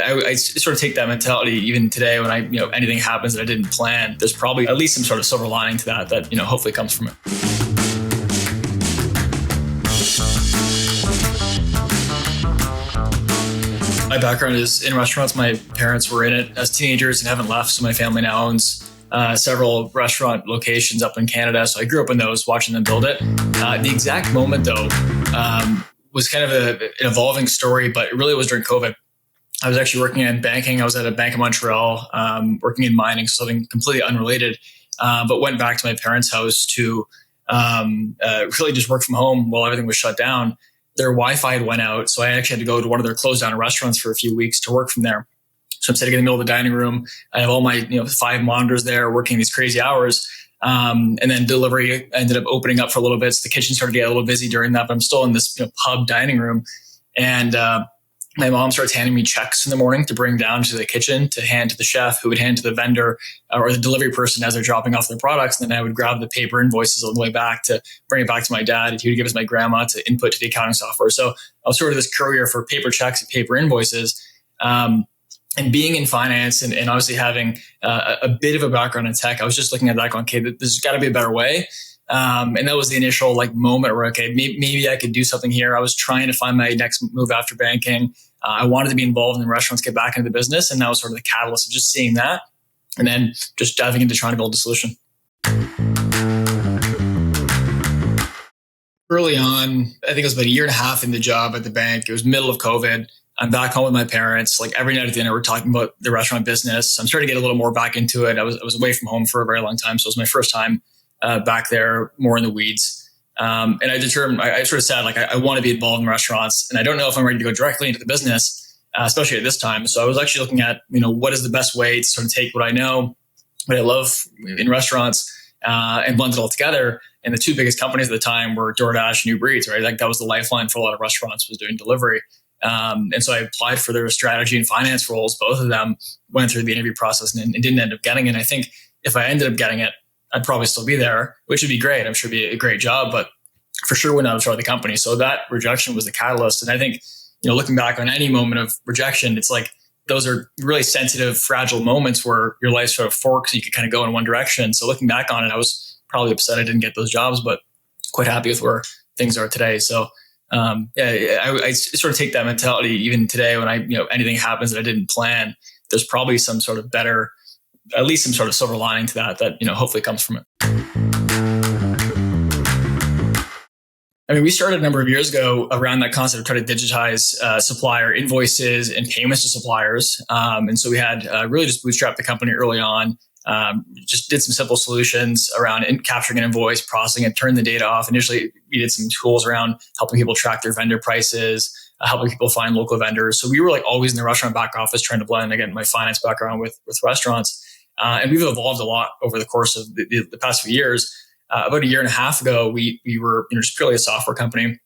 I sort of take that mentality even today when anything happens that I didn't plan. There's probably at least some sort of silver lining to that hopefully comes from it. My background is in restaurants. My parents were in it as teenagers and haven't left. So my family now owns several restaurant locations up in Canada. So I grew up in those, watching them build it. The exact moment, though, was kind of an evolving story, but it really was during COVID. I was actually working in banking. I was at a bank in Montreal, working in mining, so something completely unrelated, but went back to my parents' house to really just work from home while everything was shut down. Their Wi-Fi went out, so I actually had to go to one of their closed down restaurants for a few weeks to work from there. So I'm sitting in the middle of the dining room. I have all my 5 monitors there, working these crazy hours. And then delivery ended up opening up for a little bit. So the kitchen started to get a little busy during that, but I'm still in this pub dining room. And my mom starts handing me checks in the morning to bring down to the kitchen to hand to the chef, who would hand to the vendor or the delivery person as they're dropping off their products. And then I would grab the paper invoices on the way back to bring it back to my dad. He would give us my grandma to input to the accounting software. So I was sort of this courier for paper checks and paper invoices. And being in finance and obviously having a bit of a background in tech, I was just looking at that going, okay, there's got to be a better way. And that was the initial moment where, okay, maybe I could do something here. I was trying to find my next move after banking. I wanted to be involved in restaurants, get back into the business. And that was sort of the catalyst of just seeing that and then just diving into trying to build a solution. Early on, I think it was about 1.5 years in the job at the bank. It was middle of COVID. I'm back home with my parents. Like every night at dinner, we're talking about the restaurant business. I'm starting to get a little more back into it. I was away from home for a very long time. So it was my first time back there, more in the weeds. And I sort of said, I want to be involved in restaurants, and I don't know if I'm ready to go directly into the business, especially at this time. So I was actually looking at, what is the best way to sort of take what I know, what I love in restaurants, and blend it all together. And the 2 biggest companies at the time were DoorDash and Uber Eats, right? Like that was the lifeline for a lot of restaurants, was doing delivery. And so I applied for their strategy and finance roles. Both of them went through the interview process and didn't end up getting it. And I think if I ended up getting it, I'd probably still be there, which would be great. I'm sure it'd be a great job, but for sure would not have started the company. So that rejection was the catalyst. And I think, looking back on any moment of rejection, it's like those are really sensitive, fragile moments where your life sort of forks. You could kind of go in one direction. So looking back on it, I was probably upset I didn't get those jobs, but quite happy with where things are today. So I sort of take that mentality even today when anything happens that I didn't plan. There's probably some sort of better, at least some sort of silver lining to that hopefully comes from it. I mean, we started a number of years ago around that concept of trying to digitize supplier invoices and payments to suppliers. And so we had really just bootstrapped the company early on. Just did some simple solutions around capturing an invoice, processing it, turn the data off. Initially, we did some tools around helping people track their vendor prices, helping people find local vendors. So we were always in the restaurant back office trying to blend, again, my finance background with restaurants. And we've evolved a lot over the course of the past few years. About 1.5 years ago, we were just purely a software company.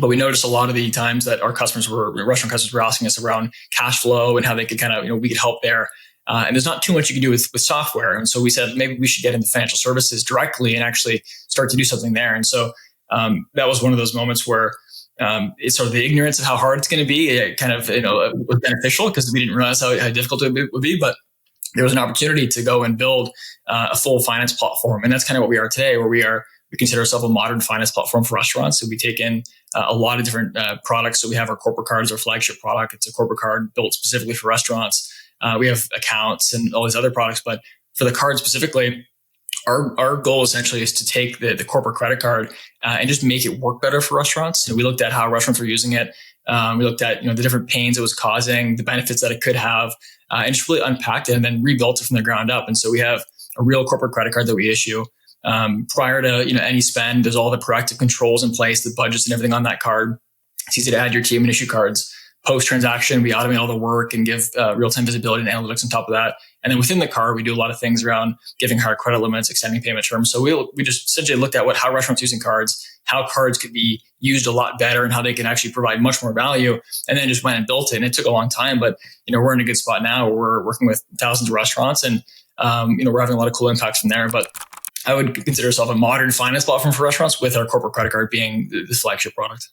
But we noticed a lot of the times that our restaurant customers were asking us around cash flow and how they could we could help there. And there's not too much you can do with software. And so we said, maybe we should get into financial services directly and actually start to do something there. And so that was one of those moments where it's sort of the ignorance of how hard it's going to be. It kind of, was beneficial because we didn't realize how difficult it would be. But there was an opportunity to go and build a full finance platform. And that's kind of what we are today, where we consider ourselves a modern finance platform for restaurants. So we take in a lot of different products. So we have our corporate cards, our flagship product. It's a corporate card built specifically for restaurants. We have accounts and all these other products. But for the card specifically, our goal essentially is to take the corporate credit card and just make it work better for restaurants. And we looked at how restaurants were using it. We looked at the different pains it was causing, the benefits that it could have, and just really unpacked it and then rebuilt it from the ground up. And so we have a real corporate credit card that we issue. Prior to any spend, there's all the proactive controls in place, the budgets and everything on that card. It's easy to add your team and issue cards. Post-transaction, we automate all the work and give real-time visibility and analytics on top of that. And then within the card, we do a lot of things around giving higher credit limits, extending payment terms. So we just essentially looked at how restaurants using cards, how cards could be used a lot better and how they can actually provide much more value. And then just went and built it. And it took a long time, but we're in a good spot now where we're working with thousands of restaurants and we're having a lot of cool impacts from there. But I would consider ourselves a modern finance platform for restaurants with our corporate credit card being the flagship product.